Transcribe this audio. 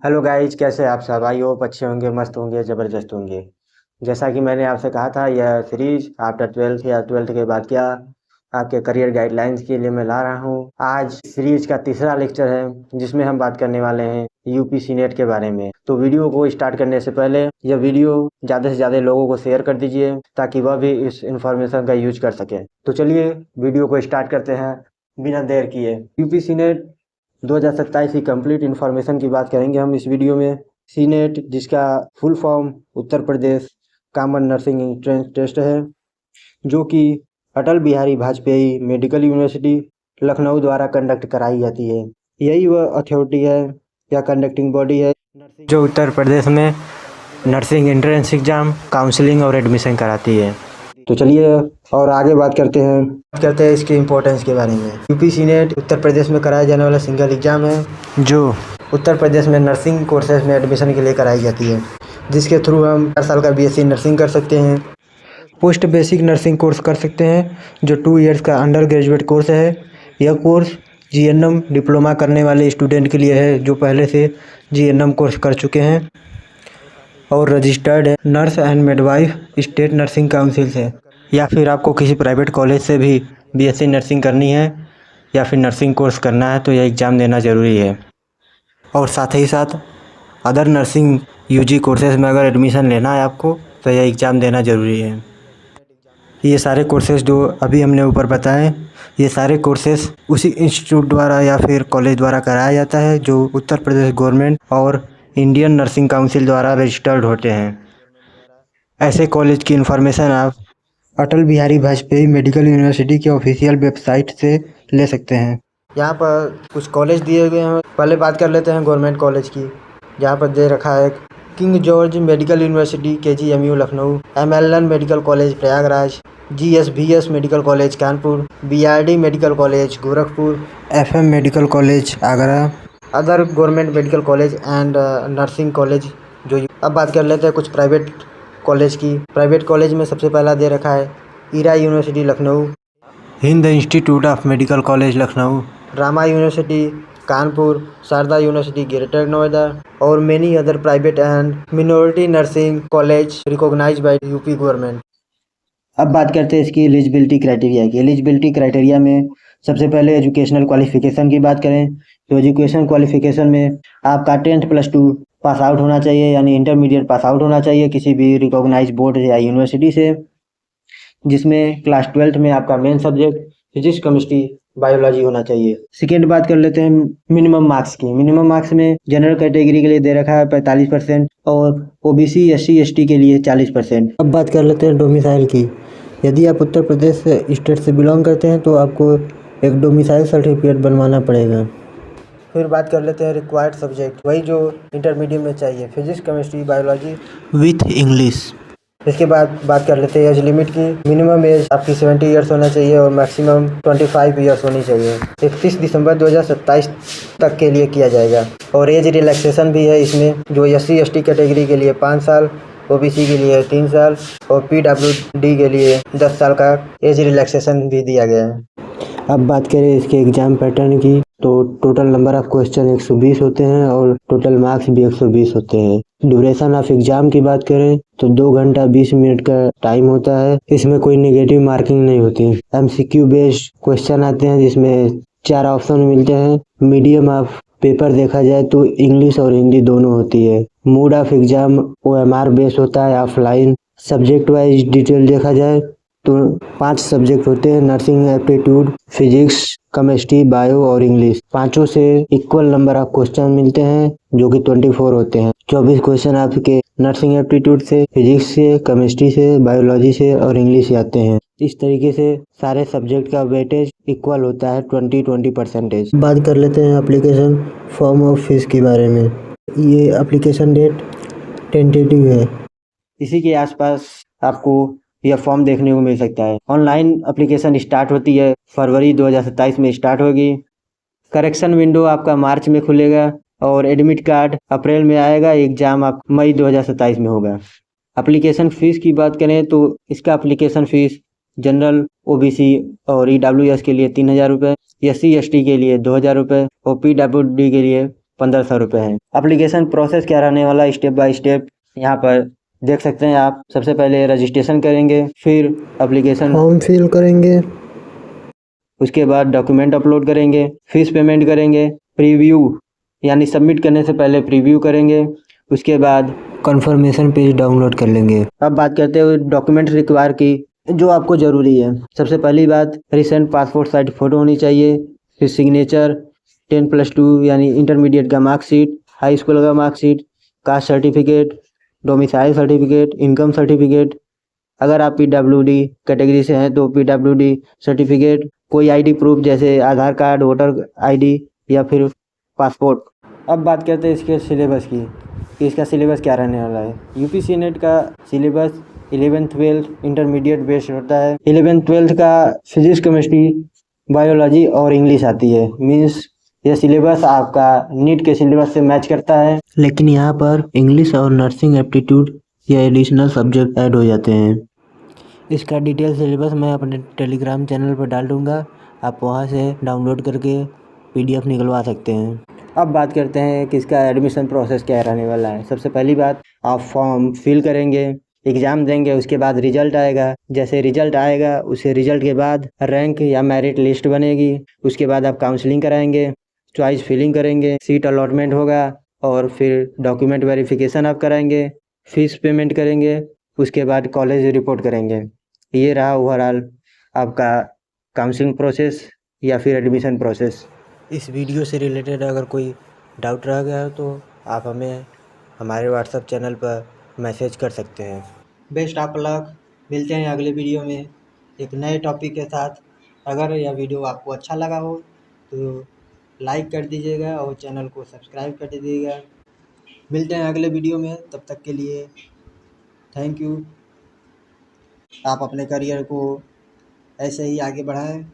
Hello guys, कैसे हैं आप सब? आई होप अच्छे होंगे, मस्त होंगे, ज़बरदस्त होंगे। जैसा कि मैंने आपसे कहा था, यह सीरीज आफ्टर 12th या 12th के बाद क्या आपके करियर गाइडलाइंस के लिए मैं ला रहा हूँ। आज सीरीज का तीसरा लेक्चर है जिसमें हम बात करने वाले हैं यूपीसी नेट के बारे में। तो वीडियो को स्टार्ट करने से पहले यह वीडियो ज़्यादा से ज़्यादा लोगों को शेयर कर दीजिए ताकि वह भी इस इंफॉर्मेशन का यूज कर सके। तो चलिए वीडियो को स्टार्ट करते हैं बिना देर किए। यूपीसी नेट 2027 की कंप्लीट इन्फॉर्मेशन की बात करेंगे हम इस वीडियो में। सी नेट, जिसका full form Uttar Pradesh common nursing entrance test है, जो कि अटल बिहारी वाजपेयी मेडिकल यूनिवर्सिटी लखनऊ द्वारा कंडक्ट कराई जाती है। यही वह अथॉरिटी है या कंडक्टिंग बॉडी है जो उत्तर प्रदेश में नर्सिंग एंट्रेंस एग्ज़ाम, काउंसलिंग और एडमिशन कराती है। तो चलिए और आगे बात करते हैं इसके इम्पोर्टेंस के बारे में। यूपीसी नेट उत्तर प्रदेश में कराया जाने वाला सिंगल एग्ज़ाम है जो उत्तर प्रदेश में नर्सिंग कोर्सेज में एडमिशन के लिए कराई जाती है, जिसके थ्रू हम 4 साल का बीएससी नर्सिंग कर सकते हैं, पोस्ट बेसिक नर्सिंग कोर्स कर सकते हैं जो 2 इयर्स का अंडर ग्रेजुएट कोर्स है। यह कोर्स जीएनएम डिप्लोमा करने वाले स्टूडेंट के लिए है जो पहले से जीएनएम कोर्स कर चुके हैं और रजिस्टर्ड है nurse and midwife state nursing council से। या फिर आपको किसी प्राइवेट कॉलेज से भी बीएससी नर्सिंग करनी है या फिर नर्सिंग कोर्स करना है तो यह एग्ज़ाम देना ज़रूरी है। और साथ ही साथ अदर नर्सिंग यूजी कोर्सेज में अगर एडमिशन लेना है आपको तो यह एग्ज़ाम देना ज़रूरी है। ये सारे कोर्सेज जो अभी हमने ऊपर बताए, ये सारे कोर्सेज उसी इंस्टीट्यूट द्वारा या फिर कॉलेज द्वारा कराया जाता है जो उत्तर प्रदेश गवर्नमेंट और इंडियन नर्सिंग काउंसिल द्वारा रजिस्टर्ड होते हैं। ऐसे कॉलेज की इन्फॉर्मेशन आप अटल बिहारी वाजपेयी मेडिकल यूनिवर्सिटी की ऑफिशियल वेबसाइट से ले सकते हैं। यहाँ पर कुछ कॉलेज दिए गए हैं। पहले बात कर लेते हैं गवर्नमेंट कॉलेज की। यहाँ पर दे रखा है King George medical university KGMU Lucknow, MLN medical college Prayagraj, GSVS medical college Kanpur, BRD medical college Gorakhpur, FM medical college Agra, other government medical college and nursing college. जो अब बात कर लेते हैं कुछ प्राइवेट कॉलेज की। प्राइवेट कॉलेज में सबसे पहला दे रखा है Era university Lucknow, Hind institute of medical college Lucknow, Rama university Kanpur, Sharda university greater Noida और many other private and minority nursing college recognised by UP government. अब बात करते हैं इसकी एलिजिबिलिटी क्राइटेरिया की। एलिजिबिलिटी क्राइटेरिया में सबसे पहले एजुकेशनल क्वालिफिकेशन की बात करें तो एजुकेशन क्वालिफिकेशन में आपका 10th + 2 पास आउट होना चाहिए, यानी इंटरमीडिएट पास आउट होना चाहिए किसी भी रिकॉग्नाइज्ड बोर्ड या यूनिवर्सिटी से, जिसमें क्लास 12th में आपका main subject physics, chemistry, biology होना चाहिए। सेकेंड बात कर लेते हैं मिनिमम मार्क्स की। मिनिमम मार्क्स में जनरल कैटेगरी के लिए दे रखा है 45% और ओबीसी एससी एसटी के लिए 40%। अब बात कर लेते हैं डोमिसाइल की। यदि आप उत्तर प्रदेश स्टेट से बिलोंग करते हैं तो आपको एक डोमिसाइल सर्टिफिकेट बनवाना पड़ेगा। फिर बात कर लेते हैं रिक्वायर्ड सब्जेक्ट, वही जो इंटरमीडिएट में चाहिए, physics, chemistry, biology with English. इसके बाद बात कर लेते हैं एज लिमिट की। मिनिमम एज आपकी 70 ईयर्स होना चाहिए और मैक्सिमम 25 ईयर्स होनी चाहिए। 31 दिसंबर 2027 तक के लिए किया जाएगा। और एज रिलैक्सेशन भी है इसमें, जो SC ST कैटेगरी के लिए 5 साल, OBC के लिए 3 साल और PWD के लिए 10 साल का एज रिलैक्सेशन भी दिया गया है। अब बात करें इसके एग्ज़ाम पैटर्न की तो टोटल नंबर ऑफ क्वेश्चन 120 होते हैं और टोटल मार्क्स भी 120 होते हैं। ड्यूरेशन ऑफ एग्जाम की बात करें तो 2 घंटा 20 मिनट का टाइम होता है। इसमें कोई नेगेटिव मार्किंग नहीं होती। MCQ बेस्ड क्वेश्चन आते हैं जिसमें 4 ऑप्शन मिलते हैं। मीडियम ऑफ पेपर देखा जाए तो इंग्लिश और हिंदी दोनों होती है। Mode of exam OMR base होता है, ऑफलाइन। सब्जेक्ट वाइज डिटेल देखा जाए तो 5 सब्जेक्ट होते हैं, nursing aptitude, physics, chemistry, bio और इंग्लिश। पांचों से इक्वल नंबर ऑफ क्वेश्चन मिलते हैं जो कि 24 होते हैं। 24 क्वेश्चन आपके नर्सिंग एप्टीट्यूड से, फिजिक्स से, केमिस्ट्री से, बायोलॉजी से और इंग्लिश से आते हैं। इस तरीके से सारे सब्जेक्ट का वेटेज इक्वल होता है 20-20%। बात कर लेते हैं एप्लीकेशन फॉर्म ऑफ फीस के बारे में। ये एप्लीकेशन डेट टेंटेटिव है, इसी के आसपास आपको यह फॉर्म देखने को मिल सकता है। ऑनलाइन एप्लीकेशन स्टार्ट होती है फरवरी 2027 में स्टार्ट होगी। करेक्शन विंडो आपका मार्च में खुलेगा और एडमिट कार्ड अप्रैल में आएगा। एग्ज़ाम आप मई 2027 में होगा। एप्लीकेशन फ़ीस की बात करें तो इसका एप्लीकेशन फ़ीस जनरल, OBC और EWS के लिए 3000 रुपये, SC ST के लिए 2000 रुपये और PWD के लिए 1500 रुपये है। एप्लीकेशन प्रोसेस क्या रहने वाला स्टेप बाय स्टेप यहाँ पर देख सकते हैं आप। सबसे पहले रजिस्ट्रेशन करेंगे, फिर एप्लीकेशन फॉर्म फिल करेंगे, उसके बाद डॉक्यूमेंट अपलोड करेंगे, फीस पेमेंट करेंगे, प्रीव्यू यानी सबमिट करने से पहले प्रीव्यू करेंगे, उसके बाद कंफर्मेशन पेज डाउनलोड कर लेंगे। अब बात करते हैं डॉक्यूमेंट रिक्वायर की जो आपको ज़रूरी है। सबसे पहली बात, रिसेंट पासपोर्ट साइज फ़ोटो होनी चाहिए, फिर सिग्नेचर, 10+2 यानी इंटरमीडिएट का मार्कशीट, हाई स्कूल का marksheet, caste certificate, domicile certificate, income certificate. अगर आप PWD कैटेगरी से हैं तो PWD सर्टिफिकेट, कोई आईडी प्रूफ जैसे आधार कार्ड, वोटर आईडी या फिर पासपोर्ट। अब बात करते हैं इसके सिलेबस की कि इसका सिलेबस क्या रहने वाला है। UPSC नेट का सिलेबस 11th-12th इंटरमीडिएट बेस्ड होता है। 11th-12th का फिजिक्स, केमिस्ट्री, बायोलॉजी और इंग्लिश आती है। मीन्स यह सिलेबस आपका नीट के सिलेबस से मैच करता है। लेकिन यहाँ पर इंग्लिश और नर्सिंग एप्टीट्यूड या एडिशनल सब्जेक्ट ऐड हो जाते हैं। इसका डिटेल सिलेबस मैं अपने टेलीग्राम चैनल पर डाल दूँगा, आप वहाँ से डाउनलोड करके PDF निकलवा सकते हैं। अब बात करते हैं कि इसका एडमिशन प्रोसेस क्या रहने वाला है। सबसे पहली बात, आप फॉर्म फिल करेंगे, एग्ज़ाम देंगे, उसके बाद रिजल्ट आएगा। जैसे रिजल्ट आएगा उसे रिजल्ट के बाद रैंक या मेरिट लिस्ट बनेगी। उसके बाद आप काउंसलिंग कराएंगे, चॉइस फिलिंग करेंगे, सीट अलॉटमेंट होगा और फिर डॉक्यूमेंट वेरिफिकेशन आप कराएंगे, फीस पेमेंट करेंगे, उसके बाद कॉलेज रिपोर्ट करेंगे। ये रहा ओवरऑल आपका काउंसलिंग प्रोसेस या फिर एडमिशन प्रोसेस। इस वीडियो से रिलेटेड अगर कोई डाउट रह गया हो तो आप हमें हमारे व्हाट्सएप चैनल पर मैसेज कर सकते हैं। बेस्ट ऑफ लक, मिलते हैं अगले वीडियो में एक नए टॉपिक के साथ। अगर यह वीडियो आपको अच्छा लगा हो तो लाइक कर दीजिएगा और चैनल को सब्सक्राइब कर दीजिएगा। मिलते हैं अगले वीडियो में, तब तक के लिए थैंक यू। आप अपने करियर को ऐसे ही आगे बढ़ाएं।